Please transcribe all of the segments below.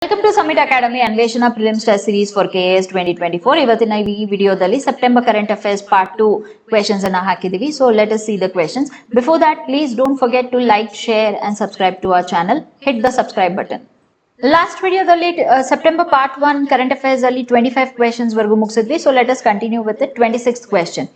Welcome to summit academy Anveshana prelims test series for KS 2024. ಇವತ್ತಿನ ಈ ವಿಡಿಯೋದಲ್ಲಿ September current affairs part 2 questions ಅನ್ನ ಹಾಕಿದೀವಿ. So let us see the questions. Before that please don't forget to like, share and subscribe to our channel. Hit the subscribe button. Last ವಿಡಿಯೋದಲ್ಲಿ September part 1 current affairs ಅಲ್ಲಿ 25 questions ವರೆಗೂ ಮುಗಿಸಿದ್ವಿ. So let us continue with 26th question.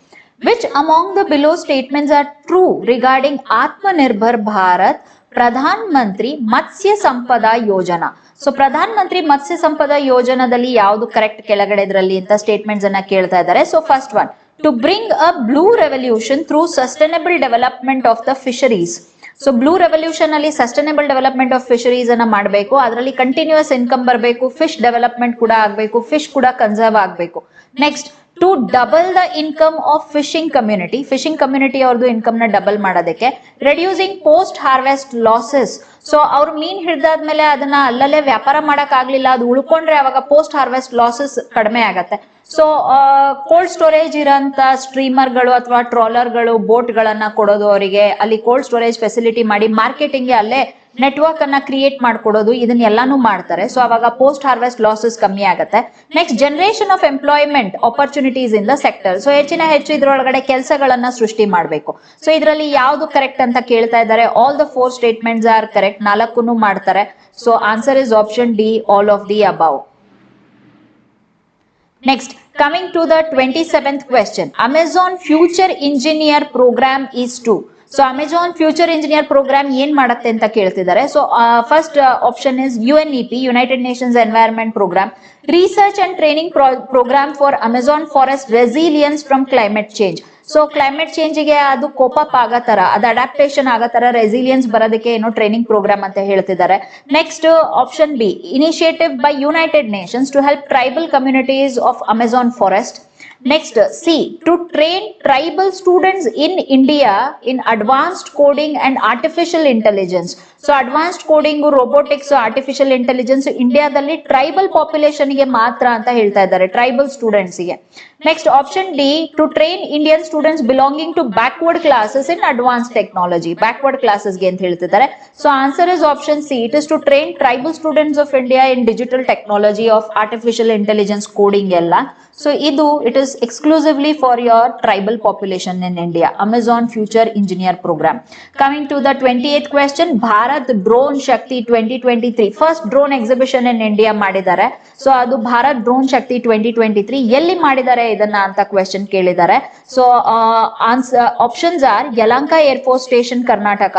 Which among the below statements are true regarding Atmanirbhar Bharat Pradhan Mantri Matsya Sampada Yojana? So Pradhan Mantri Matsya Sampada ಯೋಜನಾದಲ್ಲಿ ಯಾವುದು correct ಕೆಳಗಡೆ ಇದರಲ್ಲಿ ಅಂತ statements ಅನ್ನ ಕೇಳ್ತಾ ಇದ್ದಾರೆ. So first one, to bring a blue revolution through sustainable development of the fisheries. So blue revolution ಅಲ್ಲಿ sustainable development of fisheries ಅನ್ನ ಮಾಡಬೇಕು, ಅದರಲ್ಲಿ ಕಂಟಿನ್ಯೂಸ್ ಇನ್ಕಮ್ ಬರಬೇಕು, ಫಿಶ್ ಡೆವಲಪ್ಮೆಂಟ್ ಕೂಡ ಆಗಬೇಕು, ಫಿಶ್ ಕೂಡ ಕನ್ಸರ್ವ್ ಆಗಬೇಕು. Next, to double the income of fishing community ಅವ್ರದ್ದು ಇನ್ಕಮ್ ನ ಡಬಲ್ ಮಾಡೋದಕ್ಕೆ. Reducing post harvest losses. So ಅವ್ರು ಮೀನ್ ಹಿಡಿದಾದ್ಮೇಲೆ ಅದನ್ನ ಅಲ್ಲಲ್ಲೇ ವ್ಯಾಪಾರ ಮಾಡಕ್ ಆಗ್ಲಿಲ್ಲ, ಅದು ಉಳ್ಕೊಂಡ್ರೆ ಅವಾಗ ಪೋಸ್ಟ್ ಹಾರ್ವೆಸ್ಟ್ ಲಾಸಸ್ ಕಡಿಮೆ ಆಗತ್ತೆ. ಸೊ ಕೋಲ್ಡ್ ಸ್ಟೋರೇಜ್ ಇರೋಂತ ಸ್ಟ್ರೀಮರ್ಗಳು ಅಥವಾ ಟ್ರಾಲರ್ಗಳು ಬೋಟ್ ಗಳನ್ನ ಕೊಡೋದು, ಅವರಿಗೆ ಅಲ್ಲಿ ಕೋಲ್ಡ್ ಸ್ಟೋರೇಜ್ ಫೆಸಿಲಿಟಿ ಮಾಡಿ ಮಾರ್ಕೆಟಿಂಗ್ ಅಲ್ಲೇ ನೆಟ್ವರ್ಕ್ ಅನ್ನ ಕ್ರಿಯೇಟ್ ಮಾಡ್ಕೊಡೋದು, ಇದನ್ನೆಲ್ಲಾನು ಮಾಡ್ತಾರೆ. ಸೊ ಅವಾಗ ಪೋಸ್ಟ್ ಹಾರ್ವೆಸ್ಟ್ ಲಾಸಸ್ ಕಮ್ಮಿ ಆಗುತ್ತೆ. Next, generation of employment opportunities in the sector. So ಹೆಚ್ಚು ಇದ್ರೊಳಗಡೆ ಕೆಲಸಗಳನ್ನ ಸೃಷ್ಟಿ ಮಾಡಬೇಕು. ಸೊ ಇದರಲ್ಲಿ ಯಾವ್ದು ಕರೆಕ್ಟ್ ಅಂತ ಕೇಳ್ತಾ ಇದ್ದಾರೆ. All the 4 statements are correct, 4 ಮಾಡ್ತಾರೆ. So answer is option D, all of the above. Next, coming to the 27th question. Amazon Future Engineer Program is to. So Amazon Future Engineer Program ಏನ್ ಮಾಡುತ್ತೆ ಅಂತ ಕೇಳ್ತಿದ್ದಾರೆ. So first option is UNEP, United Nations Environment Program, Research and Training Program for Amazon Forest Resilience from Climate Change. So climate change ಗೆ ಅದು cope up ಆಗೋ ತರ, ಅದು adaptation ಆಗೋ ತರ ರೆಸಿಲಿಯನ್ಸ್ ಬರೋದಕ್ಕೆ ಏನೋ ಟ್ರೈನಿಂಗ್ ಪ್ರೋಗ್ರಾಮ್ ಅಂತ ಹೇಳ್ತಿದ್ದಾರೆ. Next option B, initiative by United Nations to help tribal communities of Amazon forest. Next, C, to train tribal students in India in advanced coding and artificial intelligence. So advanced coding, robotics, artificial intelligence ಇಂಡಿಯಾದಲ್ಲಿ tribal population ಗೆ ಮಾತ್ರ ಅಂತ ಹೇಳ್ತಾ ಇದ್ದಾರೆ, tribal students ಗೆ. Next option D, to train Indian students belonging to backward classes in advance technology, backward classes ಗೆ ಅಂತ ಹೇಳ್ತಿದ್ದಾರೆ. So answer is option C, it is to train tribal students of India in digital technology of artificial intelligence coding ಎಲ್ಲ. So ಇದು it is exclusively for your tribal population in India, Amazon Future Engineer Program. Coming to the 28th question, Bharat Drone Shakti 2023 first drone exhibition in India ಮಾಡಿದ್ದಾರೆ. So ಅದು Bharat drone ಶಕ್ತಿ 2023 ಎಲ್ಲಿ ಮಾಡಿದ್ದಾರೆ ಇದನ್ನ ಅಂತ question ಕೇಳಿದ್ದಾರೆ. So answer options are Yelahanka air force station Karnataka,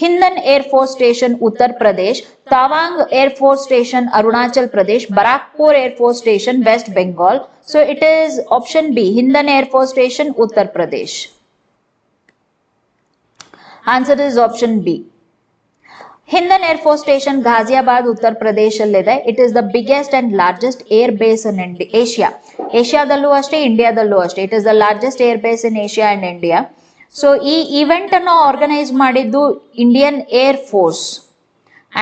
Hindan air force station Uttar Pradesh, Tawang air force station Arunachal Pradesh, Barrackpore air force station west Bengal. So it is option B, Hindan Air Force Station, Uttar Pradesh. Answer is option B. Hindan Air Force Station, Ghaziabad, Uttar Pradesh allide. It is the biggest and largest air base in Asia. Asiadallu ashte, Indiadallu ashte. It is the largest air base in Asia and India. So ee event anna organize madiddu Indian Air Force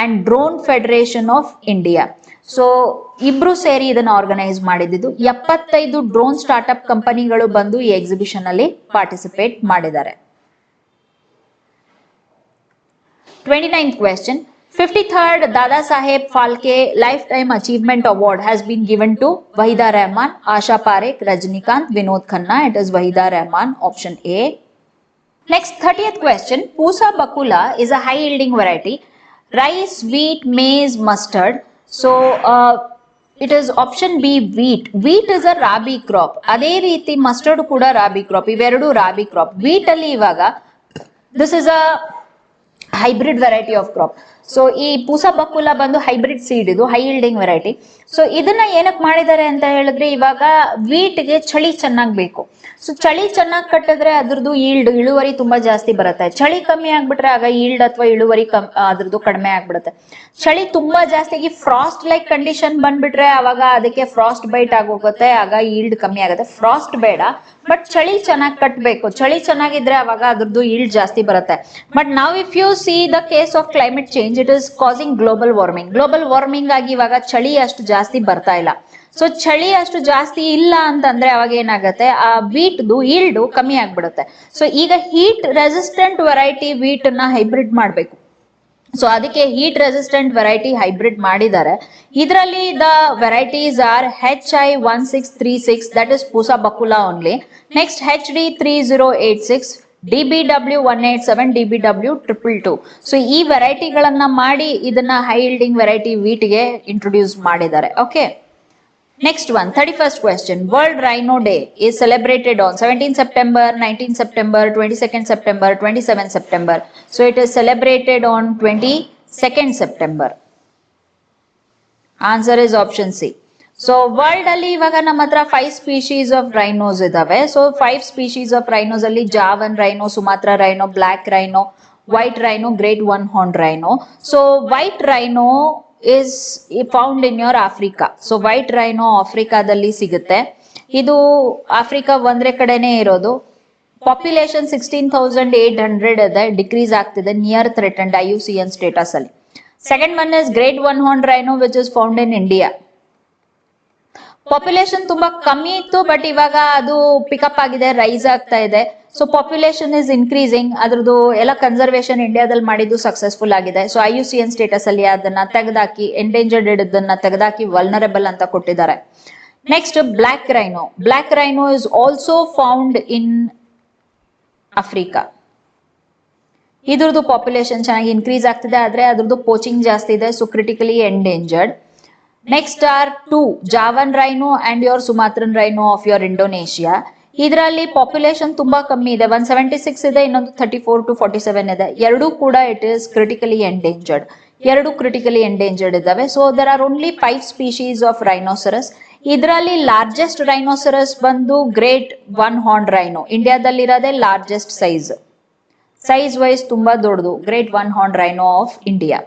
and Drone Federation of India. So ಇಬ್ರು ಸೇರಿ ಇದನ್ನ organise ಮಾಡಿದ್ದು. 75 drone startup ಕಂಪನಿಗಳು ಬಂದು ಈ exhibition ಅಲ್ಲಿ participate ಮಾಡಿದ್ದಾರೆ. 29th question, 53rd Dada Saheb Phalke Lifetime Achievement Award has been given to Wahida Rehman, Asha Parekh, Rajnikant, Vinod Khanna. It is Wahida Rehman, option A. Next, 30th question, Pusa Bakula is a high yielding variety, rice, wheat, maize, mustard. So it is option B, wheat. Wheat is a rabi crop. ಅದೇ ರೀತಿ mustard ಕೂಡ rabi crop, ಇವೆರಡು rabi crop. Wheat ಅಲ್ಲಿ ಇವಾಗ this is a hybrid variety of crop. So ಈ ಪೂಸಾ ಬಕುಲ ಬಂದು hybrid seed, ಇದು high yielding variety. So ಇದನ್ನ ಏನಕ್ಕೆ ಮಾಡಿದ್ದಾರೆ ಅಂತ ಹೇಳಿದ್ರೆ, ಇವಾಗ ವೀಟ್ ಗೆ ಚಳಿ ಚೆನ್ನಾಗ್ ಬೇಕು. ಸೊ ಚಳಿ ಚೆನ್ನಾಗಿ ಕಟ್ಟಿದ್ರೆ ಅದ್ರದ್ದು ಇಳುವರಿ ತುಂಬಾ ಜಾಸ್ತಿ ಬರುತ್ತೆ. ಚಳಿ ಕಮ್ಮಿ ಆಗ್ಬಿಟ್ರೆ ಆಗ ಈಲ್ಡ್ ಅಥವಾ ಇಳುವರಿ ಅದ್ರದ್ದು ಕಡಿಮೆ ಆಗ್ಬಿಡುತ್ತೆ. ಚಳಿ ತುಂಬಾ ಜಾಸ್ತಿ ಫ್ರಾಸ್ಟ್ ಲೈಕ್ ಕಂಡೀಷನ್ ಬಂದ್ಬಿಟ್ರೆ ಅವಾಗ ಅದಕ್ಕೆ ಫ್ರಾಸ್ಟ್ ಬೈಟ್ ಆಗೋಗುತ್ತೆ, ಆಗ ಈಲ್ಡ್ ಕಮ್ಮಿ ಆಗುತ್ತೆ. ಫ್ರಾಸ್ಟ್ ಬೇಡ, ಬಟ್ ಚಳಿ ಚೆನ್ನಾಗಿ ಕಟ್ಟಬೇಕು. ಚಳಿ ಚೆನ್ನಾಗಿದ್ರೆ ಅವಾಗ ಅದ್ರದ್ದು ಈಲ್ಡ್ ಜಾಸ್ತಿ ಬರುತ್ತೆ. ಬಟ್ ನಾವ್ if U C the case of climate change, it is causing global warming ಆಗಿ ಇವಾಗ ಚಳಿ ಅಷ್ಟು ಜಾಸ್ತಿ ಬರ್ತಾ ಇಲ್ಲ. ಸೊ ಚಳಿ ಅಷ್ಟು ಜಾಸ್ತಿ ಇಲ್ಲ ಅಂತಂದ್ರೆ ಅವಾಗ ಏನಾಗುತ್ತೆ, ಆ ವೀಟ್ದು ಈಲ್ಡ್ ಕಮ್ಮಿ ಆಗ್ಬಿಡುತ್ತೆ. ಸೊ ಈಗ ಹೀಟ್ ರೆಸಿಸ್ಟೆಂಟ್ ವೆರೈಟಿ ವೀಟ್ ನ ಹೈಬ್ರಿಡ್ ಮಾಡ್ಬೇಕು. ಸೊ ಅದಕ್ಕೆ ಹೀಟ್ ರೆಸಿಸ್ಟೆಂಟ್ ವೆರೈಟಿ ಹೈಬ್ರಿಡ್ ಮಾಡಿದ್ದಾರೆ. ಇದರಲ್ಲಿ the varieties are HI1636 that is Pusa Bakula only. Next HD3086, DBW187, DBW222. So ಈ ವೆರೈಟಿಗಳನ್ನ ಮಾಡಿ ಇದನ್ನ ಹೈ ಯೀಲ್ಡಿಂಗ್ ವೆರೈಟಿ ವೀಟ್ಗೆ ಇಂಟ್ರೊಡ್ಯೂಸ್ ಮಾಡಿದ್ದಾರೆ. Okay, next one, 31st question. World Rhino Day is celebrated on 17 September, 19 September, 22nd September, 27 September. So it is celebrated on 22nd September. Answer is option C. So world ಅಲ್ಲಿ ಇವಾಗ ನಮ್ಮ ಹತ್ರ 5 species of rhinos ಇದಾವೆ. So 5 species of rhinos ಅಲ್ಲಿ Javan rhino, Sumatra rhino, black rhino, white rhino, great one horned rhino. So white rhino is found in your Africa. So white rhino ಆಫ್ರಿಕಾದಲ್ಲಿ ಸಿಗುತ್ತೆ. ಇದು Africa ಒಂದ್ರೆ ಕಡೆನೆ ಇರೋದು. Population 16,800 ಇದೆ, decrease ಆಗ್ತಿದೆ, near threatened IUCN status ಅಲ್ಲಿ. Second one is great one horn rhino which is found in India. Population ತುಂಬಾ ಕಮ್ಮಿ ಇತ್ತು, ಬಟ್ ಇವಾಗ ಅದು ಪಿಕಪ್ ಆಗಿದೆ, ರೈಸ್ ಆಗ್ತಾ ಇದೆ. So population is increasing. ಅದ್ರದ್ದು ಎಲ್ಲ ಕನ್ಸರ್ವೇಷನ್ ಇಂಡಿಯಾದಲ್ಲಿ ಮಾಡಿದ್ದು ಸಕ್ಸಸ್ಫುಲ್ ಆಗಿದೆ. ಸೊ IUCN ಸ್ಟೇಟಸ್ ಅಲ್ಲಿ ಅದನ್ನ ತೆಗೆದಾಕಿ, ಎಂಡೇಂಜರ್ಡ್ ಇಡೋದನ್ನ ತೆಗೆದಾಕಿ ವಲ್ನರಬಲ್ ಅಂತ ಕೊಟ್ಟಿದ್ದಾರೆ. Next black rhino. Black rhino is also found in Africa. ಇದ್ರದ್ದು ಪಾಪ್ಯುಲೇಷನ್ ಚೆನ್ನಾಗಿ ಇನ್ಕ್ರೀಸ್ ಆಗ್ತಿದೆ, ಆದ್ರೆ ಅದ್ರದ್ದು ಪೋಚಿಂಗ್ ಜಾಸ್ತಿ ಇದೆ, so critically endangered. Next are 2 Javan rhino and your Sumatran rhino of your Indonesia. ಇದರಲ್ಲಿ ಪಾಪ್ಯುಲೇಷನ್ ತುಂಬಾ ಕಮ್ಮಿ ಇದೆ, 176 ಇದೆ, ಇನ್ನೊಂದು 34 to 47 ಇದೆ. ಎರಡೂ ಕೂಡ ಇಟ್ ಇಸ್ ಕ್ರಿಟಿಕಲಿ ಎಂಡೇಂಜರ್ಡ್. ಎರಡು ಕ್ರಿಟಿಕಲಿ ಎಂಡೇಂಜರ್ಡ್ ಇದಾವೆ. So there are only 5 species of rhinoceros. ಇದರಲ್ಲಿ ಲಾರ್ಜೆಸ್ಟ್ ರೈನೋಸರಸ್ ಬಂದು ಗ್ರೇಟ್ ಒನ್ ಹಾರ್ನ್ ರೈನೋ. ಇಂಡಿಯಾದಲ್ಲಿರೋದೇ ಲಾರ್ಜೆಸ್ಟ್ ಸೈಜ್ ವೈಸ್ ತುಂಬಾ ದೊಡ್ಡದು, great one horn rhino of India.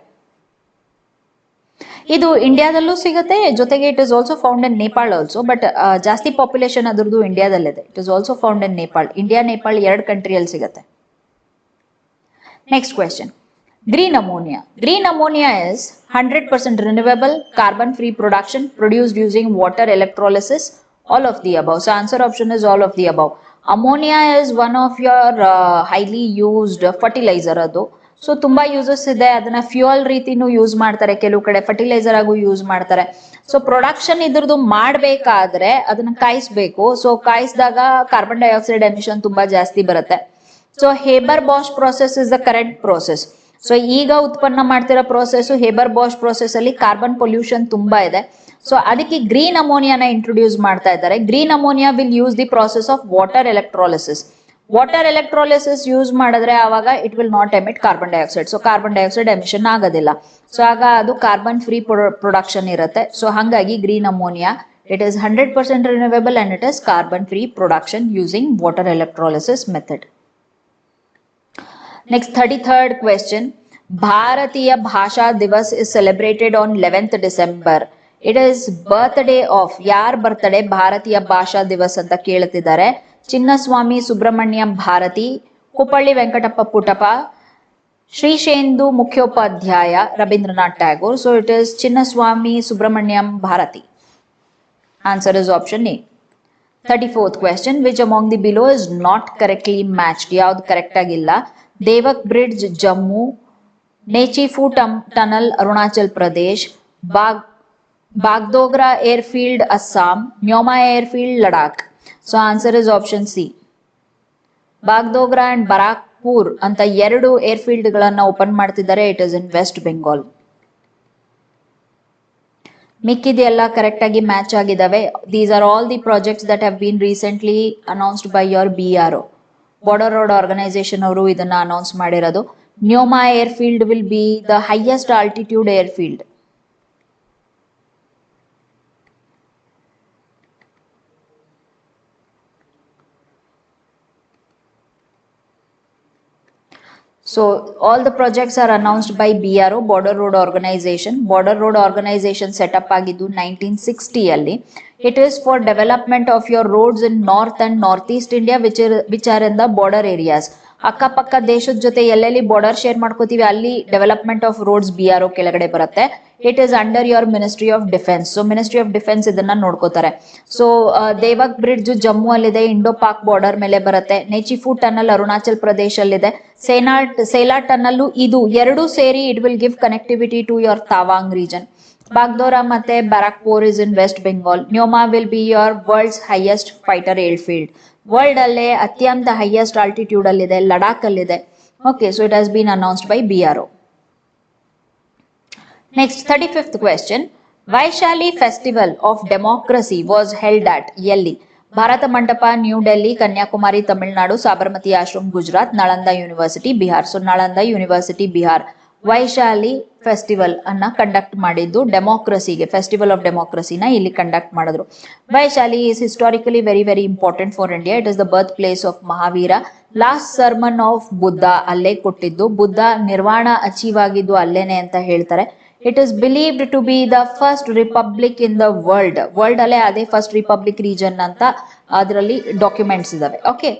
ಇದು ಇಂಡಿಯಾದಲ್ಲೂ ಸಿಗುತ್ತೆ, ಜೊತೆಗೆ it is also found in Nepal also, but ಜಾಸ್ತಿ ಪಾಪ್ಯುಲೇಷನ್ ಅದರದ್ದು ಇಂಡಿಯಾದಲ್ಲಿದೆ. It is also found in Nepal. India Nepal ಎರಡು ಕಂಟ್ರಿಯಲ್ಲಿ ಸಿಗುತ್ತೆ. Next question, green ammonia. Green ammonia is 100% renewable, carbon free production produced using water electrolysis, all of the above. So answer option is all of the above. Ammonia is one of your highly used fertilizer adu. So ತುಂಬಾ uses ಇದೆ, ಅದನ್ನ fuel ರೀತಿನೂ use ಮಾಡ್ತಾರೆ, ಕೆಲವು ಕಡೆ fertiliser ಆಗು use ಮಾಡ್ತಾರೆ. So production ಇದ್ರದ್ದು ಮಾಡ್ಬೇಕಾದ್ರೆ ಅದನ್ನ ಕಾಯಿಸ್ಬೇಕು. ಸೊ ಕಾಯಿಸಿದಾಗ ಕಾರ್ಬನ್ ಡೈಆಕ್ಸೈಡ್ ಎಮಿಷನ್ ತುಂಬಾ ಜಾಸ್ತಿ ಬರುತ್ತೆ. So Haber Bosch process is the correct process. So ಈಗ ಉತ್ಪನ್ನ ಮಾಡ್ತಿರೋ ಪ್ರೋಸೆಸ್ ಹೇಬರ್ ಬಾಷ್ ಪ್ರೋಸೆಸ್ ಅಲ್ಲಿ ಕಾರ್ಬನ್ ಪೊಲ್ಯೂಷನ್ ತುಂಬಾ ಇದೆ. ಸೊ ಅದಕ್ಕೆ ಗ್ರೀನ್ ಅಮೋನಿಯಾನ ಇಂಟ್ರೊಡ್ಯೂಸ್ ಮಾಡ್ತಾ ಇದ್ದಾರೆ. Green ammonia will use the process of water electrolysis. Water electrolysis use ಮಾಡಿದ್ರೆ ಆವಾಗ it will not emit carbon dioxide. So carbon dioxide emission ಆಗೋದಿಲ್ಲ. So ಆಗ ಅದು ಕಾರ್ಬನ್ ಫ್ರೀ ಪ್ರೊಡಕ್ಷನ್ ಇರುತ್ತೆ. ಸೊ ಹಾಗಾಗಿ green ammonia it is 100% renewable and it is carbon free production using water electrolysis method. Next 33rd question. Bharatiya Bhasha Divas is celebrated on 11th December. It is birthday of ಯಾರ್ birthday ಭಾರತೀಯ ಭಾಷಾ ದಿವಸ್ ಅಂತ ಕೇಳುತ್ತಿದ್ದಾರೆ. Chinnaswamy Subramanya Bharati, Kuppalli Venkatappa Puttappa, Shirshendu Mukhopadhyay, Rabindranath Tagore. So it is Chinnaswami Subramanya Bharati. Answer is option A. 34th question. Which among the below is not correctly matched? ಯಾವ್ದು correct ಆಗಿಲ್ಲ? Devak bridge Jammu, Nechiphu tunnel Arunachal Pradesh, Bagdogra airfield Assam, Nyoma airfield Ladakh. So answer is option C. Bagdogra and Barrackpore ಅಂತ ಎರಡು airfield ಗಳನ್ನ ಓಪನ್ ಮಾಡ್ತಿದ್ದಾರೆ. It is in west Bengal. ಮಿಕ್ಕಿದೆಲ್ಲ correct ಆಗಿ match ಆಗಿದಾವೆ. These are all the projects that have been recently announced by your BRO. Border road organisation ಅವರು ಇದನ್ನ announce ಮಾಡಿರೋದು. Nyoma airfield will be the highest altitude airfield. So all the projects are announced by BRO, Border Road Organization. Border Road Organization set up ಆಗಿದ್ದು 1960 ಅಲ್ಲಿ. It is for development of your roads in north and northeast India which are in the border areas. ಅಕ್ಕಪಕ್ಕ ದೇಶದ ಜೊತೆ ಎಲ್ಲೆಲ್ಲಿ border share ಮಾಡ್ಕೋತೀವಿ ಅಲ್ಲಿ development of roads BRO ಕೆಳಗಡೆ ಬರುತ್ತೆ. It is under your ministry of defence. So ministry of defence ಇದನ್ನ ನೋಡ್ಕೋತಾರೆ. ಸೊ ದೇವಕ್ ಬ್ರಿಡ್ಜ್ ಜಮ್ಮು ಅಲ್ಲಿದೆ, ಇಂಡೋ ಪಾಕ್ ಬಾರ್ಡರ್ ಮೇಲೆ ಬರುತ್ತೆ. ನೆಚಿಫು ಟನಲ್ ಅರುಣಾಚಲ್ ಪ್ರದೇಶ ಅಲ್ಲಿದೆ. ಸೇಲಾ ಟನಲ್ ಇದು ಎರಡು ಸೇರಿ it will give connectivity to your Tawang region. Bagdogra ಮತ್ತೆ Barrackpore is in west Bengal. Nyoma will be your world's highest fighter airfield. World ಅಲ್ಲೇ ಅತ್ಯಂತ ಹೈಯೆಸ್ಟ್ ಆಲ್ಟಿಟ್ಯೂಡ್ ಅಲ್ಲಿದೆ, ಲಡಾಖ್ ಅಲ್ಲಿದೆ. Okay, so it has been announced by BRO. Next 35th question. Vaishali festival of democracy was held at ಎಲ್ಲಿ? Bharat Mandapam new Delhi, Kanyakumari Tamil Nadu, Sabarmati Ashram Gujarat, Nalanda university Bihar. So Nalanda university Bihar Vaishali festival ಅನ್ನ conduct ಮಾಡಿದ್ದು ಡೆಮೋಕ್ರಸಿಗೆ, festival of ಡೆಮೋಕ್ರಸಿನ ಇಲ್ಲಿ ಕಂಡಕ್ಟ್ ಮಾಡಿದ್ರು. Vaishali is historically very very important for India. It is the birth place of Mahavira. Last sermon of Buddha ಅಲ್ಲೇ ಕೊಟ್ಟಿದ್ದು, Buddha nirvana achieve ಆಗಿದ್ದು ಅಲ್ಲೇನೆ ಅಂತ ಹೇಳ್ತಾರೆ. It is believed to be the first republic in the world. World ಅಲ್ಲೇ ಅದೇ ಫಸ್ಟ್ ರಿಪಬ್ಲಿಕ್ ರೀಜನ್ ಅಂತ ಅದರಲ್ಲಿ ಡಾಕ್ಯುಮೆಂಟ್ಸ್ ಇದಾವೆ. Okay,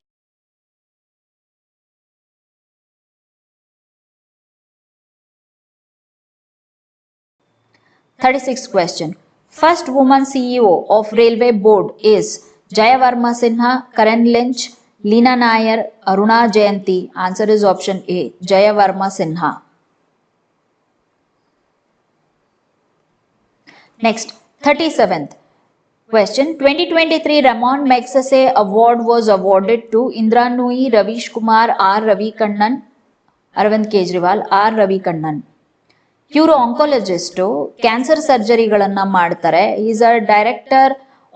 36th question. First woman CEO of Railway Board is Jayavarma Sinha, Karen Lynch, Leena Nair, Aruna Jayanti. Answer is option A, Jayavarma Sinha. Next, 37th question. 2023 Ramon Magsaysay Award was awarded to Indra Nooyi, Ravish Kumar, R. Ravi Kannan, Arvind Kejriwal, R. Ravi Kannan. ಇವರು oncologist, cancer ಸರ್ಜರಿಗಳನ್ನ ಮಾಡ್ತಾರೆ. Is a director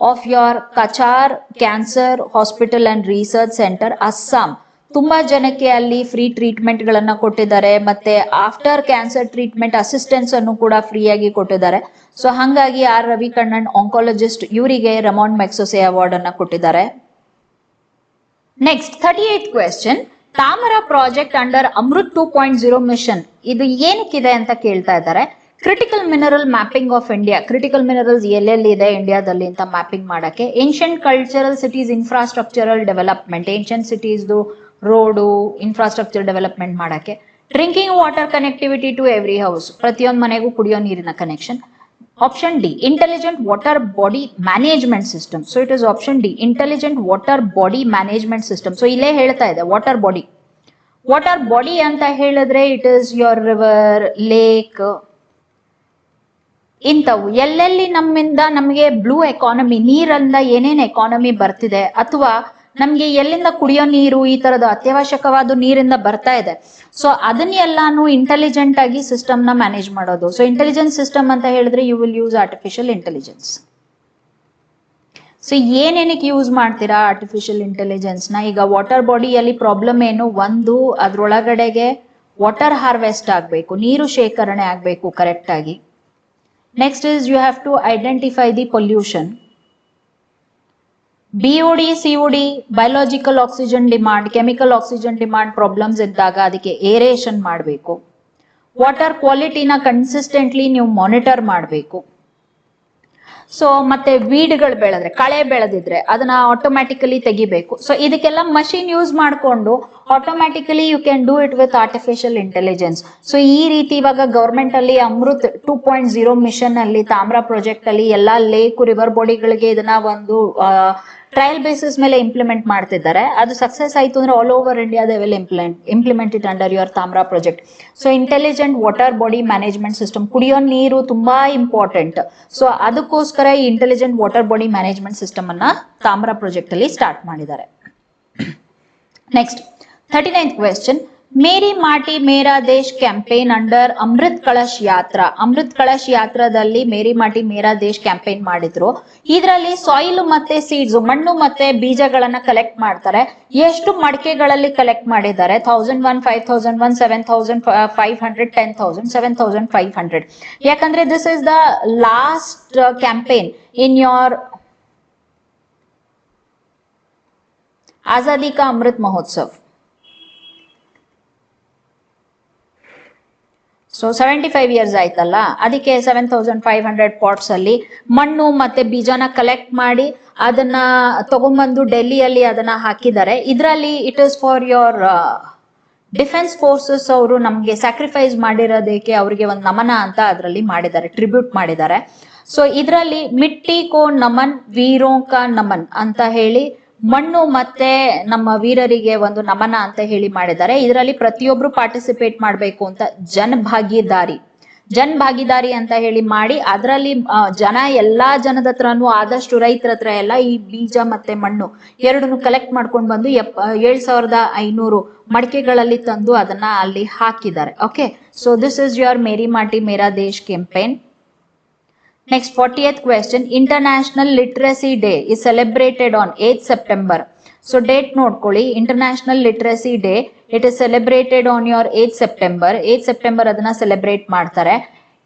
of your Cachar cancer hospital and research centre, Assam. ತುಂಬಾ ಜನಕ್ಕೆ ಅಲ್ಲಿ free treatment ಗಳನ್ನ ಕೊಟ್ಟಿದ್ದಾರೆ, ಮತ್ತೆ after cancer treatment assistance ಅನ್ನು ಕೂಡ ಫ್ರೀ ಆಗಿ ಕೊಟ್ಟಿದ್ದಾರೆ. ಸೊ ಹಂಗಾಗಿ R. ರವಿ ಕಣ್ಣನ್ ಆಂಕಾಲಜಿಸ್ಟ್, ಇವರಿಗೆ ರಮೋನ್ ಮ್ಯಾಗ್ಸೆಸೆ ಅವಾರ್ಡ್ ಅನ್ನ ಕೊಟ್ಟಿದ್ದಾರೆ. Next 38th question. Tamra project under Amrut 2.0 mission ಇದು ಏನಕ್ಕಿದೆ ಅಂತ ಕೇಳ್ತಾ ಇದ್ದಾರೆ. Critical mineral mapping of India. Critical minerals ಎಲ್ಲೆಲ್ಲಿ ಇದೆ ಇಂಡಿಯಾದಲ್ಲಿ ಅಂತ ಮ್ಯಾಪಿಂಗ್ ಮಾಡಕ್ಕೆ. Ancient cultural cities infrastructural development, ancient ಸಿಟೀಸ್ದು ರೋಡು ಇನ್ಫ್ರಾಸ್ಟ್ರಕ್ಚರ್ ಡೆವಲಪ್ಮೆಂಟ್ ಮಾಡಕ್ಕೆ. Drinking water connectivity to every house, ಪ್ರತಿಯೊಂದು ಮನೆಗೂ ಕುಡಿಯೋ ನೀರಿನ connection. Option D, intelligent water body management system. So it is option D, intelligent water body management system. So ಇಲ್ಲೇ ಹೇಳ್ತಾ ಇದೆ water body. Water body ಅಂತ ಹೇಳಿದ್ರೆ it is your river, lake. ಇಂಥವು ಎಲ್ಲೆಲ್ಲಿ ನಮ್ಮಿಂದ ನಮಗೆ ಬ್ಲೂ ಎಕಾನಮಿ, ನೀರಿಂದ ಏನೇನು ಎಕಾನಮಿ ಬರ್ತಿದೆ, ಅಥವಾ ನಮ್ಗೆ ಎಲ್ಲಿಂದ ಕುಡಿಯೋ ನೀರು ಈ ತರದ ಅತ್ಯವಶ್ಯಕವಾದ ನೀರಿಂದ ಬರ್ತಾ ಇದೆ, ಸೊ ಅದನ್ನೆಲ್ಲಾನು ಇಂಟೆಲಿಜೆಂಟ್ ಆಗಿ ಸಿಸ್ಟಮ್ ನ ಮ್ಯಾನೇಜ್ ಮಾಡೋದು. ಸೊ ಇಂಟೆಲಿಜೆನ್ಸ್ ಸಿಸ್ಟಮ್ ಅಂತ ಹೇಳಿದ್ರೆ you will use artificial intelligence. So ಏನೇನಕ್ಕೆ ಯೂಸ್ ಮಾಡ್ತೀರಾ ಆರ್ಟಿಫಿಷಿಯಲ್ ಇಂಟೆಲಿಜೆನ್ಸ್ ನ? ಈಗ ವಾಟರ್ ಬಾಡಿಯಲ್ಲಿ ಪ್ರಾಬ್ಲಮ್ ಏನು, ಒಂದು ಅದ್ರೊಳಗಡೆಗೆ ವಾಟರ್ ಹಾರ್ವೆಸ್ಟ್ ಆಗ್ಬೇಕು, ನೀರು ಶೇಖರಣೆ ಆಗ್ಬೇಕು ಕರೆಕ್ಟ್ ಆಗಿ. Next is you have to identify the pollution. BOD, COD, biological oxygen demand, chemical oxygen demand problems ಇದ್ದಾಗ ಅದಕ್ಕೆ ಏರೇಷನ್ ಮಾಡಬೇಕು. ವಾಟರ್ ಕ್ವಾಲಿಟಿನ ಕನ್ಸಿಸ್ಟೆಂಟ್ಲಿ ನೀವು ಮಾನಿಟರ್ ಮಾಡಬೇಕು. ಸೊ ಮತ್ತೆ ವೀಡ್ಗಳು ಬೆಳೆದ್ರೆ, ಕಳೆ ಬೆಳೆದಿದ್ರೆ ಅದನ್ನ ಆಟೋಮ್ಯಾಟಿಕಲಿ ತೆಗಿಬೇಕು. ಸೊ ಇದಕ್ಕೆಲ್ಲ ಮಷಿನ್ ಯೂಸ್ ಮಾಡಿಕೊಂಡು automatically you can do it with artificial intelligence. So ಈ ರೀತಿ ಇವಾಗ ಗವರ್ಮೆಂಟ್ ಅಲ್ಲಿ ಅಮೃತ್ 2.0 ಮಿಷನ್ ಅಲ್ಲಿ ತಾಮ್ರ ಪ್ರಾಜೆಕ್ಟ್ ಅಲ್ಲಿ ಎಲ್ಲಾ ಲೇಕ್ ರಿವರ್ ಬಾಡಿಗಳಿಗೆ ಇದನ್ನ ಒಂದು ಟ್ರಯಲ್ ಬೇಸಿಸ್ ಮೇಲೆ ಇಂಪ್ಲಿಮೆಂಟ್ ಮಾಡ್ತಿದ್ದಾರೆ. ಅದು ಸಕ್ಸಸ್ ಆಯ್ತು ಅಂದ್ರೆ all over India they will implement it under your Tamra project. So intelligent water body management system, ಕುಡಿಯೋ ನೀರು ತುಂಬಾ ಇಂಪಾರ್ಟೆಂಟ್. ಸೊ ಅದಕ್ಕೋಸ್ಕರ ಈ intelligent water body management system ಅನ್ನ ತಾಮ್ರ ಪ್ರಾಜೆಕ್ಟ್ ಅಲ್ಲಿ ಸ್ಟಾರ್ಟ್ ಮಾಡಿದ್ದಾರೆ. Next 39th question. ಮೇರಿ ಮಾಟಿ ಮೇರಾ ದೇಶ್ ಕ್ಯಾಂಪೇನ್ ಅಂಡರ್ ಅಮೃತ್ ಕಳಶ್ ಯಾತ್ರಾ. ಅಮೃತ್ ಕಳಶ್ ಯಾತ್ರಾದಲ್ಲಿ ಮೇರಿ ಮಾಟಿ ಮೇರಾ ದೇಶ್ ಕ್ಯಾಂಪೇನ್ ಮಾಡಿದ್ರು. ಇದರಲ್ಲಿ ಸಾಯಿಲ್ ಮತ್ತೆ ಸೀಡ್ಸ್, ಮಣ್ಣು ಮತ್ತೆ ಬೀಜಗಳನ್ನ ಕಲೆಕ್ಟ್ ಮಾಡ್ತಾರೆ. ಎಷ್ಟು ಮಡಿಕೆಗಳಲ್ಲಿ ಕಲೆಕ್ಟ್ ಮಾಡಿದ್ದಾರೆ? 1001, 5001, 7500, 10,000, 7500. ಯಾಕಂದ್ರೆ this is the last campaign in your Azadi ka Amrit Mahotsav. So 75 years ಆಯ್ತಲ್ಲ, ಅದಕ್ಕೆ 7500 ಪಾಟ್ಸ್ ಅಲ್ಲಿ ಮಣ್ಣು ಮತ್ತೆ ಬೀಜನ ಕಲೆಕ್ಟ್ ಮಾಡಿ ಅದನ್ನ ತಗೊಂಡ್ಬಂದು ಡೆಲ್ಲಿಯಲ್ಲಿ ಅದನ್ನ ಹಾಕಿದ್ದಾರೆ. ಇದರಲ್ಲಿ it is for your defence forces. ಅವರು ನಮ್ಗೆ ಸ್ಯಾಕ್ರಿಫೈಸ್ ಮಾಡಿರೋದಕ್ಕೆ ಅವರಿಗೆ ಒಂದು ನಮನ ಅಂತ ಅದರಲ್ಲಿ ಮಾಡಿದ್ದಾರೆ, ಟ್ರಿಬ್ಯೂಟ್ ಮಾಡಿದ್ದಾರೆ. ಸೊ ಇದರಲ್ಲಿ ಮಿಟ್ಟಿ ಕೋ ನಮನ್ ವೀರೋ ಕಾ ನಮನ್ ಅಂತ ಹೇಳಿ ಮಣ್ಣು ಮತ್ತೆ ನಮ್ಮ ವೀರರಿಗೆ ಒಂದು ನಮನ ಅಂತ ಹೇಳಿ ಮಾಡಿದ್ದಾರೆ. ಇದರಲ್ಲಿ ಪ್ರತಿಯೊಬ್ರು ಪಾರ್ಟಿಸಿಪೇಟ್ ಮಾಡ್ಬೇಕು ಅಂತ ಜನ್ ಭಾಗಿದಾರಿ ಅಂತ ಹೇಳಿ ಮಾಡಿ ಅದರಲ್ಲಿ ಜನ ಎಲ್ಲಾ ಜನದ ಹತ್ರನು ಆದಷ್ಟು ರೈತರ ಹತ್ರ ಎಲ್ಲ ಈ ಬೀಜ ಮತ್ತೆ ಮಣ್ಣು ಎರಡನ್ನು ಕಲೆಕ್ಟ್ ಮಾಡ್ಕೊಂಡು ಬಂದು 7500 ಮಡಿಕೆಗಳಲ್ಲಿ ತಂದು ಅದನ್ನ ಅಲ್ಲಿ ಹಾಕಿದ್ದಾರೆ. Okay, so this is your Meri Mati Mera Desh campaign. Next 40th question, International Literacy Day is celebrated on 8th September. So date ನೋಡ್ಕೊಳ್ಳಿ, International Literacy Day, it is celebrated on your 8th September. 8th September ಅದನ್ನ celebrate ಮಾಡ್ತಾರೆ.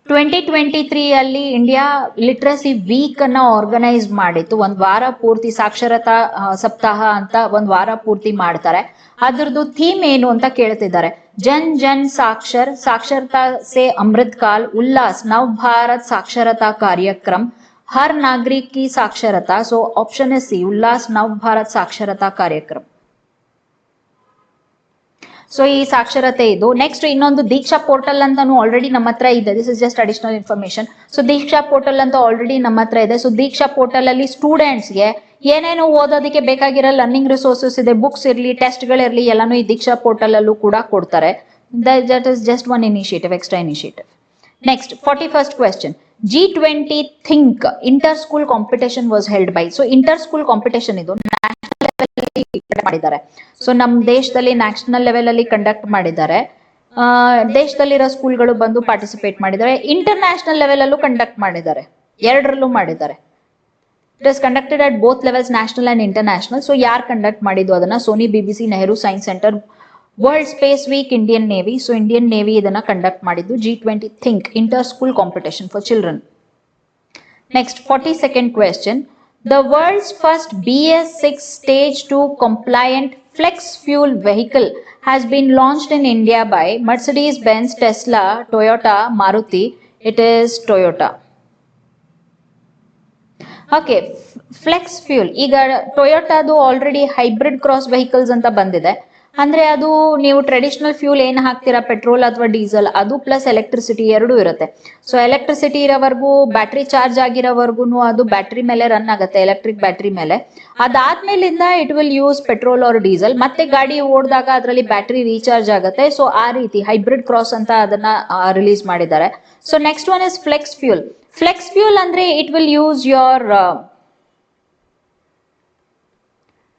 2023 ಅಲ್ಲಿ India literacy weak ಅನ್ನ organise ಮಾಡಿತ್ತು. ಒಂದ್ ವಾರ ಪೂರ್ತಿ ಸಾಕ್ಷರತಾ ಸಪ್ತಾಹ ಅಂತ ಒಂದ್ ವಾರ ಪೂರ್ತಿ ಮಾಡ್ತಾರೆ. ಅದ್ರದ್ದು ಥೀಮ್ ಏನು ಅಂತ ಕೇಳ್ತಿದ್ದಾರೆ. ಜನ್ ಜನ್ ಸಾಕ್ಷರ್, ಸಾಕ್ಷರತಾ ಸೆ ಅಮೃತ್ ಕಾಲ್, ಉಲ್ಲಾಸ್ ನವ್ ಭಾರತ್ ಸಾಕ್ಷರತಾ ಕಾರ್ಯಕ್ರಮ, ಹರ್ ನಾಗರಿಕ್ ಕಿ ಸಾಕ್ಷರತಾ. So option is C, Ullas Nav Bharat Saksharta Karyakram. So ಈ ಸಾಕ್ಷರತೆ ಇದು. ನೆಕ್ಸ್ಟ್ ಇನ್ನೊಂದು ದೀಕ್ಷಾ ಪೋರ್ಟಲ್ ಅಂತಾನು ಆಲ್ರೆಡಿ ನಮ್ಮ ಹತ್ರ ಇದೆ. This is just additional information. So Diksha portal ಅಂತ ಆಲ್ರೆಡಿ ನಮ್ಮ ಹತ್ರ ಇದೆ. ಸೊ ದೀಕ್ಷಾ ಪೋರ್ಟಲ್ ಅಲ್ಲಿ ಸ್ಟೂಡೆಂಟ್ಸ್ಗೆ ಏನೇನು ಓದೋದಕ್ಕೆ ಬೇಕಾಗಿರೋ ಲರ್ನಿಂಗ್ ರಿಸೋರ್ಸಸ್ ಇದೆ, ಬುಕ್ಸ್ ಇರ್ಲಿ, ಟೆಸ್ಟ್ಗಳಿರ್ಲಿ, ಎಲ್ಲಾನು ಈ ದೀಕ್ಷಾ ಪೋರ್ಟಲ್ ಅಲ್ಲೂ ಕೂಡ ಕೊಡ್ತಾರೆ. That is just one initiative, extra initiative. Next 41st question, G20 think inter school competition was held by. So inter school competition ಇದು ಮಾಡಿದ್ದಾರೆ. ಸೊ ನಮ್ ದೇಶದಲ್ಲಿ ನ್ಯಾಷನಲ್ ಲೆವೆಲ್ ಅಲ್ಲಿ ಕಂಡಕ್ಟ್ ಮಾಡಿದ್ದಾರೆ. ದೇಶದಲ್ಲಿರೋ ಸ್ಕೂಲ್ಗಳು ಬಂದು ಪಾರ್ಟಿಸಿಪೇಟ್ ಮಾಡಿದ್ದಾರೆ. ಇಂಟರ್ ನ್ಯಾಷನಲ್ ಲೆವೆಲ್ ಅಲ್ಲೂ ಕಂಡಕ್ಟ್ ಮಾಡಿದ್ದಾರೆ, ಎರಡರಲ್ಲೂ ಮಾಡಿದ್ದಾರೆ. It is conducted at both levels, national and international. So ಯಾರು ಕಂಡಕ್ಟ್ ಮಾಡಿದ್ದು ಅದನ್ನ? Sony BBC, Nehru science centre, world space week, Indian navy. So Indian navy ಇದನ್ನ ಕಂಡಕ್ಟ್ ಮಾಡಿದ್ದು. G20 think inter school competition for children. Next 42nd question, the world's first BS6 stage 2 compliant flex fuel vehicle has been launched in India by Mercedes-Benz, Tesla, Toyota, Maruti. It is Toyota. Okay, flex fuel. ಈಗ ಟೊಯೋಟಾದು already hybrid cross vehicles ಅಂತ ಬಂದಿದೆ. ಅಂದ್ರೆ ಅದು ನೀವು traditional fuel ಏನ್ ಹಾಕ್ತೀರಾ, petrol ಅಥವಾ diesel, ಅದು ಪ್ಲಸ್ ಎಲೆಕ್ಟ್ರಿಸಿಟಿ ಎರಡೂ ಇರುತ್ತೆ. ಸೊ ಎಲೆಕ್ಟ್ರಿಸಿಟಿ ಇರೋವರೆಗೂ, ಬ್ಯಾಟ್ರಿ ಚಾರ್ಜ್ ಆಗಿರೋವರೆಗೂ ಅದು ಬ್ಯಾಟ್ರಿ ಮೇಲೆ ರನ್ ಆಗುತ್ತೆ, ಎಲೆಕ್ಟ್ರಿಕ್ ಬ್ಯಾಟ್ರಿ ಮೇಲೆ. ಅದಾದ್ಮೇಲಿಂದ it will use petrol or diesel. ಮತ್ತೆ ಗಾಡಿ ಓಡಿದಾಗ ಅದರಲ್ಲಿ ಬ್ಯಾಟ್ರಿ ರೀಚಾರ್ಜ್ ಆಗುತ್ತೆ. ಸೊ ಆ ರೀತಿ ಹೈಬ್ರಿಡ್ ಕ್ರಾಸ್ ಅಂತ ಅದನ್ನ ರಿಲೀಸ್ ಮಾಡಿದ್ದಾರೆ. So next one is flex fuel. Flex fuel ಅಂದ್ರೆ it will use your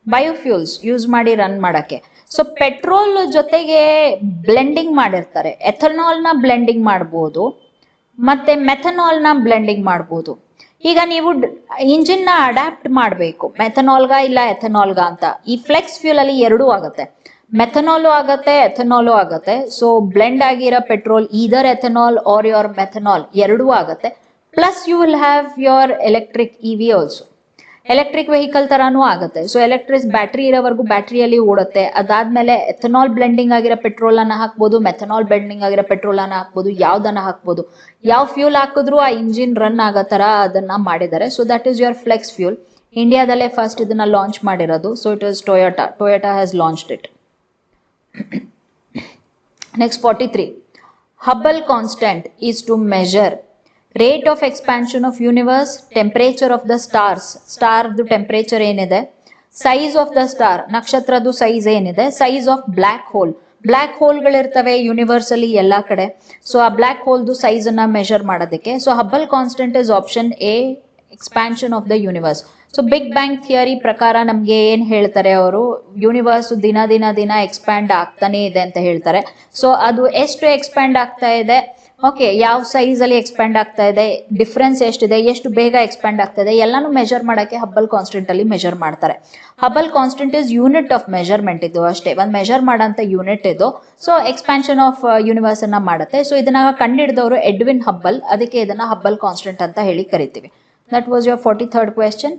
biofuels use ಮಾಡಿ ರನ್ ಮಾಡಕ್ಕೆ. ಸೊ ಪೆಟ್ರೋಲ್ ಜೊತೆಗೆ ಬ್ಲೆಂಡಿಂಗ್ ಮಾಡಿರ್ತಾರೆ. ಎಥನಾಲ್ ನ ಬ್ಲೆಂಡಿಂಗ್ ಮಾಡಬಹುದು, ಮತ್ತೆ ಮೆಥನಾಲ್ ನ ಬ್ಲೆಂಡಿಂಗ್ ಮಾಡಬಹುದು. ಈಗ ನೀವು ಇಂಜಿನ್ ನ ಅಡಾಪ್ಟ್ ಮಾಡಬೇಕು, ಮೆಥನಾಲ್ಗ ಇಲ್ಲ ಎಥನಾಲ್ಗ ಅಂತ. ಈ ಫ್ಲೆಕ್ಸ್ ಫ್ಯೂಲ್ ಅಲ್ಲಿ ಎರಡೂ ಆಗುತ್ತೆ, ಮೆಥನಾಲು ಆಗತ್ತೆ, ಎಥನಾಲು ಆಗತ್ತೆ. ಸೊ ಬ್ಲೆಂಡ್ ಆಗಿರೋ petrol either ethanol or your methanol ಎರಡೂ ಆಗತ್ತೆ. Plus you will have your electric EV also, electric vehicle ತರಾನು ಆಗುತ್ತೆ. ಸೊ ಎಲೆಕ್ಟ್ರಿಕ್ ಬ್ಯಾಟ್ರಿ ಇರೋವರೆಗೂ ಬ್ಯಾಟ್ರಿಯಲ್ಲಿ ಓಡುತ್ತೆ. ಅದಾದ್ಮೇಲೆ ಎಥನಾಲ್ ಬ್ಲೆಂಡಿಂಗ್ ಆಗಿರೋ ಪೆಟ್ರೋಲ್ ಅನ್ನ ಹಾಕ್ಬೋದು, ಮೆಥನಾಲ್ ಬ್ಲೆಂಡಿಂಗ್ ಆಗಿರೋ ಪೆಟ್ರೋಲ್ ಅನ್ನ ಹಾಕ್ಬೋದು, ಯಾವ್ದನ್ನ ಹಾಕ್ಬೋದು. ಯಾವ ಫ್ಯೂಲ್ ಹಾಕಿದ್ರು ಆ ಇಂಜಿನ್ ರನ್ ಆಗೋ ತರ ಅದನ್ನ ಮಾಡಿದ್ದಾರೆ. So that is your flex fuel. ಇಂಡಿಯಾದಲ್ಲೇ ಫಸ್ಟ್ ಇದನ್ನ ಲಾಂಚ್ ಮಾಡಿರೋದು. So it is Toyota has launched it. Next 43, Hubble constant is to measure rate of expansion of universe, temperature of the stars, star ದು temperature ಏನಿದೆ, size of the star, ನಕ್ಷತ್ರದ್ದು size ಏನಿದೆ, size of black hole. Black ಹೋಲ್ಗಳಿರ್ತವೆ universe ಅಲ್ಲಿ ಎಲ್ಲಾ ಕಡೆ. So ಆ black ಹೋಲ್ದು ಸೈಜ್ ಅನ್ನ ಮೆಷರ್ ಮಾಡೋದಕ್ಕೆ. So Hubble constant is option A, expansion of the universe. So big bang theory ಪ್ರಕಾರ ನಮ್ಗೆ ಏನ್ ಹೇಳ್ತಾರೆ ಅವರು, ಯೂನಿವರ್ಸ್ ದಿನ ಎಕ್ಸ್ಪ್ಯಾಂಡ್ ಆಗ್ತಾನೆ ಇದೆ ಅಂತ ಹೇಳ್ತಾರೆ. ಸೊ ಅದು ಎಷ್ಟು ಎಕ್ಸ್ಪ್ಯಾಂಡ್ ಆಗ್ತಾ ಇದೆ, ಓಕೆ, ಯಾವ ಸೈಜ್ ಅಲ್ಲಿ ಎಕ್ಸ್ಪ್ಯಾಂಡ್ ಆಗ್ತಾ ಇದೆ, ಡಿಫ್ರೆನ್ಸ್ ಎಷ್ಟಿದೆ, ಎಷ್ಟು ಬೇಗ ಎಕ್ಸ್ಪ್ಯಾಂಡ್ ಆಗ್ತಾ ಇದೆ, ಎಲ್ಲಾನು ಮೆಜರ್ ಮಾಡಕ್ಕೆ ಹಬ್ಬಲ್ ಕಾನ್ಸ್ಟೆಂಟ್ ಅಲ್ಲಿ ಮೆಜರ್ ಮಾಡ್ತಾರೆ. Hubble constant is unit of measurement, ಇದು ಅಷ್ಟೇ, ಒಂದ್ ಮೆಜರ್ ಮಾಡಂತ ಯೂನಿಟ್ ಇದು. ಸೊ ಎಕ್ಸ್ಪಾನ್ಷನ್ ಆಫ್ ಯೂನಿವರ್ಸ್ ಅನ್ನ ಮಾಡುತ್ತೆ. ಸೊ ಇದನ್ನ ಕಂಡಿಡಿದವರು ಎಡ್ವಿನ್ ಹಬ್ಬಲ್, ಅದಕ್ಕೆ ಇದನ್ನ ಹಬ್ಬಲ್ ಕಾನ್ಸ್ಟೆಂಟ್ ಅಂತ ಹೇಳಿ ಕರಿತೀವಿ. That was your 43rd question.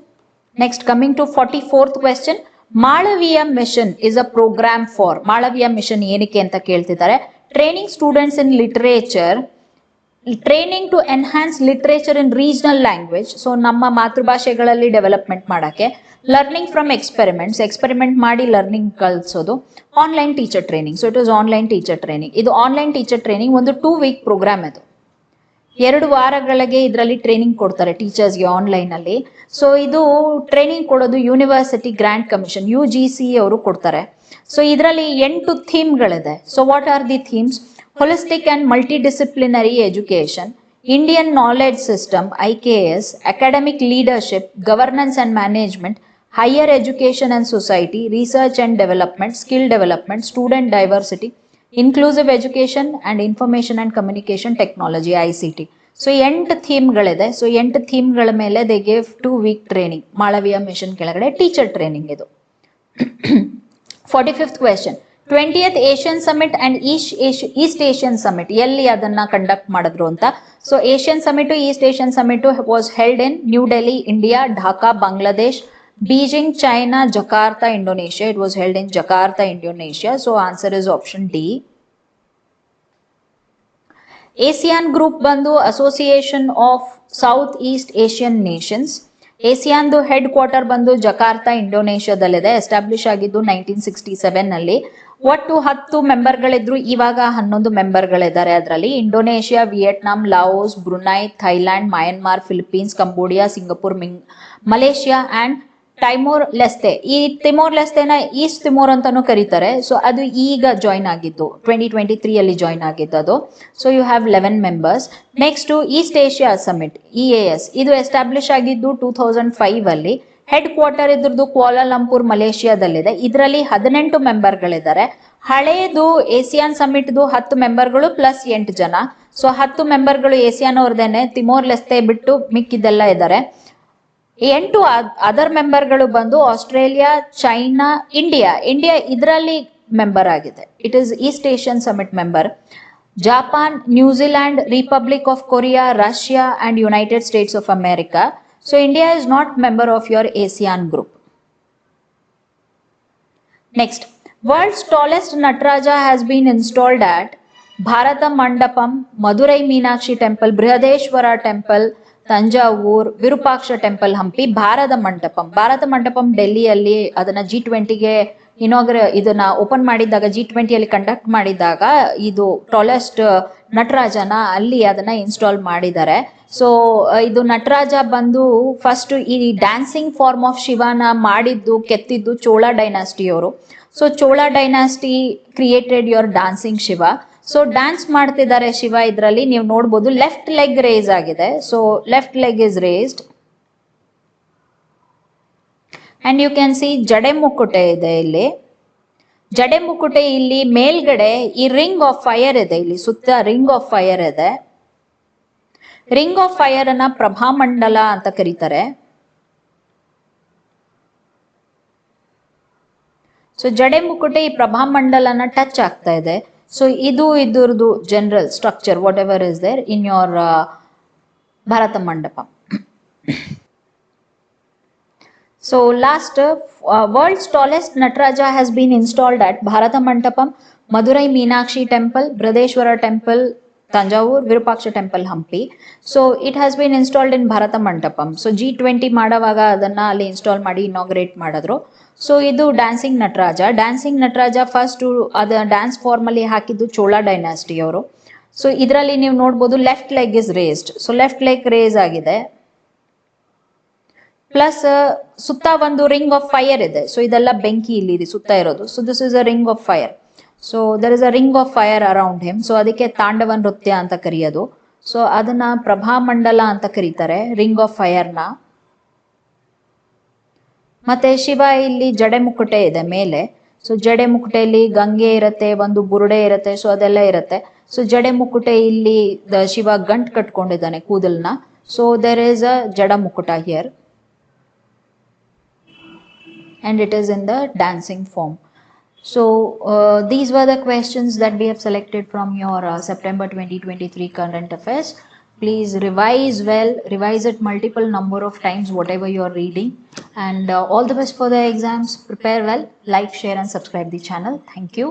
Next coming to 44th question, Malaviya mission is a program for. Malaviya mission ಏನಕ್ಕೆ ಅಂತ ಕೇಳ್ತಿದ್ದಾರೆ. training students in literature, training to enhance literature in regional language, so ನಮ್ಮ ಮಾತೃಭಾಷೆಗಳಲ್ಲಿ ಡೆವಲಪ್ಮೆಂಟ್ ಮಾಡಕ್ಕೆ, learning from experiments, experiment ಮಾಡಿ learning ಕಲಿಸೋದು, online teacher training. So it is online teacher training. ಇದು online teacher training ಒಂದು 2 week ಪ್ರೋಗ್ರಾಮ್. ಇದು 2 ವಾರಗಳಿಗೆ ಇದರಲ್ಲಿ training ಕೊಡ್ತಾರೆ ಟೀಚರ್ಸ್ಗೆ ಆನ್ಲೈನ್ ಅಲ್ಲಿ. ಸೊ ಇದು ಟ್ರೈನಿಂಗ್ ಕೊಡೋದು ಯೂನಿವರ್ಸಿಟಿ ಗ್ರಾಂಟ್ ಕಮಿಷನ್ UGC ಅವರು ಕೊಡ್ತಾರೆ. ಸೊ ಇದರಲ್ಲಿ 8 ಥೀಮ್ಗಳಿದೆ. So what are the themes? Holistic and multidisciplinary education, Indian knowledge system IKS, academic leadership, governance and management, higher education and society, research and development, skill development, student diversity, inclusive education and information and communication technology ICT. So 8 ಥೀಮ್ಗಳಿದೆ. So 8 ಥೀಮ್ಗಳ ಮೇಲೆ they gave 2 week training. Malaviya mission ಕೆಳಗಡೆ teacher training ಇದು. 45th question. 20th ASEAN summit and east ASEAN summit ಎಲ್ಲಿ ಅದನ್ನ conduct ಮಾಡಿದ್ರು ಅಂತ. So ASEAN summit, east ASEAN summit was held in new Delhi India, Dhaka Bangladesh, Beijing China, Jakarta Indonesia. It was held in Jakarta Indonesia. So answer is option D. ASEAN group ಬಂದು association of south East Asian nations. ಏಸಿಯಾನ್ದು headquarter ಬಂದು Jakarta ಇಂಡೋನೇಷ್ಯಾದಲ್ಲಿದೆ. Establish ಆಗಿದ್ದು 1967 ನಲ್ಲಿ. ಒಟ್ಟು 10 ಮೆಂಬರ್ಗಳಿದ್ರು, ಇವಾಗ 11 ಮೆಂಬರ್ಗಳಿದ್ದಾರೆ ಅದರಲ್ಲಿ. Indonesia, Vietnam, Laos, Brunei, Thailand, Myanmar, Philippines, Cambodia, Singapore, Malaysia and Timor Leste. ಈ ತಿಮೋರ್ ಲೆಸ್ತೆನ ಈಸ್ಟ್ ತಿಮೋರ್ ಅಂತಾನು ಕರೀತಾರೆ. ಸೊ ಅದು ಈಗ ಜಾಯ್ನ್ ಆಗಿದ್ದು, 2023 ಅಲ್ಲಿ ಜಾಯ್ನ್ ಆಗಿದ್ದು ಅದು. So you have 11 members. Next East Asia summit EAS, ಇದು ಎಸ್ಟಾಬ್ಲಿಷ್ ಆಗಿದ್ದು 2005 ಅಲ್ಲಿ. ಹೆಡ್ ಕ್ವಾರ್ಟರ್ ಇದ್ರದ್ದು ಕ್ವಾಲಾಲಂಪುರ್ ಮಲೇಷಿಯಾದಲ್ಲಿದೆ. ಇದರಲ್ಲಿ 18 ಮೆಂಬರ್ಗಳಿದ್ದಾರೆ. ಹಳೇದು ಏಸಿಯಾನ್ ಸಮಿಟ್ದು 10 ಮೆಂಬರ್ಗಳು ಪ್ಲಸ್ 8 ಜನ. ಸೊ 10 ಮೆಂಬರ್ಗಳು ಏಸಿಯಾನ್ ಅವ್ರದೇನೆ, ತಿಮೋರ್ ಲೆಸ್ತೆ ಬಿಟ್ಟು ಮಿಕ್ಕಿದೆಲ್ಲ ಇದ್ದಾರೆ. 8 ಅದರ್ ಮೆಂಬರ್ಗಳು ಬಂದು ಆಸ್ಟ್ರೇಲಿಯಾ, ಚೈನಾ, ಇಂಡಿಯಾ ಇದರಲ್ಲಿ ಮೆಂಬರ್ ಆಗಿದೆ. It is East ASEAN summit member. Japan, New Zealand, republic of Korea, Russia and United States of America. So India is not member of your ASEAN group. Next, world's tallest Nataraja has been installed at Bharata Mandapam, Madurai Meenakshi Temple, Brihadeshwara Temple, Tanjavur, Virupaksha Temple, Hampi. Bharat Mandapam ಡೆಲ್ಲಿಯಲ್ಲಿ ಅದನ್ನ G20ಗೆ ಇದನ್ನ open ಮಾಡಿದಾಗ, G20 ಅಲ್ಲಿ conduct ಮಾಡಿದಾಗ ಇದು tallest ನಟರಾಜನ ಅಲ್ಲಿ ಅದನ್ನ ಇನ್ಸ್ಟಾಲ್ ಮಾಡಿದ್ದಾರೆ. ಸೊ ಇದು ನಟರಾಜ ಬಂದು ಫಸ್ಟ್ ಈ ಡ್ಯಾನ್ಸಿಂಗ್ ಫಾರ್ಮ್ ಆಫ್ ಶಿವನ ಮಾಡಿದ್ದು, ಕೆತ್ತಿದ್ದು ಚೋಳ ಡೈನಾಸ್ಟಿ ಅವರು. So Chola dynasty created your dancing Shiva. So dance ಮಾಡ್ತಿದ್ದಾರೆ ಶಿವ. ಇದರಲ್ಲಿ ನೀವು ನೋಡ್ಬೋದು ಲೆಫ್ಟ್ ಲೆಗ್ ರೇಸ್ ಆಗಿದೆ. So left leg is raised and you can see ಜಡೆ ಮುಕ್ಕುಟೆ ಇದೆ ಇಲ್ಲಿ. ಜಡೆ ಮುಕ್ಕುಟೆ ಇಲ್ಲಿ ಮೇಲ್ಗಡೆ ಈ ರಿಂಗ್ ಆಫ್ ಫೈರ್ ಇದೆ, ಇಲ್ಲಿ ಸುತ್ತ ರಿಂಗ್ ಆಫ್ ಫೈರ್ ಇದೆ. ರಿಂಗ್ ಆಫ್ ಫೈರ್ ಅನ್ನ ಪ್ರಭಾಮಂಡಲ ಅಂತ ಕರೀತಾರೆ. ಸೊ ಜಡೆ ಮುಕ್ಕುಟೆ ಈ ಪ್ರಭಾಮಂಡಲನ ಟಚ್ ಆಗ್ತಾ ಇದೆ. ಸೊ ಇದು ಇದ್ರದ್ದು general structure whatever is there in your Bharat Mandapam. So last, world's tallest Nataraja has been installed at Bharata Mandapam, Madurai Meenakshi Temple, Brideshwara Temple, Tanjavur, Virupaksha Temple, Hampi. So it has been installed in Bharata Mandapam. So G20 ಮಾಡವಾಗ ಅದನ್ನ ಅಲ್ಲಿ install ಮಾಡಿ inaugurate ಮಾಡಿದ್ರು. So ಇದು dancing Nataraja. Dancing Nataraja first ಅದ dance form ಅಲ್ಲಿ ಹಾಕಿದ್ದು Chola dynasty ಅವರು. ಸೊ ಇದರಲ್ಲಿ ನೀವು ನೋಡ್ಬೋದು left leg is raised. So left leg raise ಆಗಿದೆ. ಪ್ಲಸ್ ಸುತ್ತ ಒಂದು ರಿಂಗ್ ಆಫ್ ಫೈರ್ ಇದೆ. ಸೊ ಇದೆಲ್ಲ ಬೆಂಕಿ ಇಲ್ಲಿ ಸುತ್ತ ಇರೋದು. So this is a ring of fire. So there is a ring of fire around him. So ಅದಕ್ಕೆ ತಾಂಡವ ನೃತ್ಯ ಅಂತ ಕರೆಯೋದು. ಸೊ ಅದನ್ನ ಪ್ರಭಾಮಂಡಲ ಅಂತ ಕರೀತಾರೆ, ರಿಂಗ್ ಆಫ್ ಫೈರ್ನ. ಮತ್ತೆ ಶಿವ ಇಲ್ಲಿ ಜಡೆ ಮುಕ್ಕುಟೆ ಇದೆ ಮೇಲೆ. ಸೊ ಜಡೆ ಮುಕ್ಕುಟೆಯಲ್ಲಿ ಗಂಗೆ ಇರತ್ತೆ, ಒಂದು ಬುರುಡೆ ಇರತ್ತೆ. ಸೊ ಅದೆಲ್ಲ ಇರತ್ತೆ. ಸೊ ಜಡೆ ಮುಕ್ಕುಟೆ ಇಲ್ಲಿ ಶಿವ ಗಂಟ್ ಕಟ್ಕೊಂಡಿದ್ದಾನೆ ಕೂದಲ್ನ. So there is a jata mukuta here. And it is in the dancing form. So these were the questions that we have selected from your September 2023 current affairs. Please revise well, revise it multiple number of times whatever you are reading, and all the best for the exams. Prepare well, like, share and subscribe the channel. Thank you.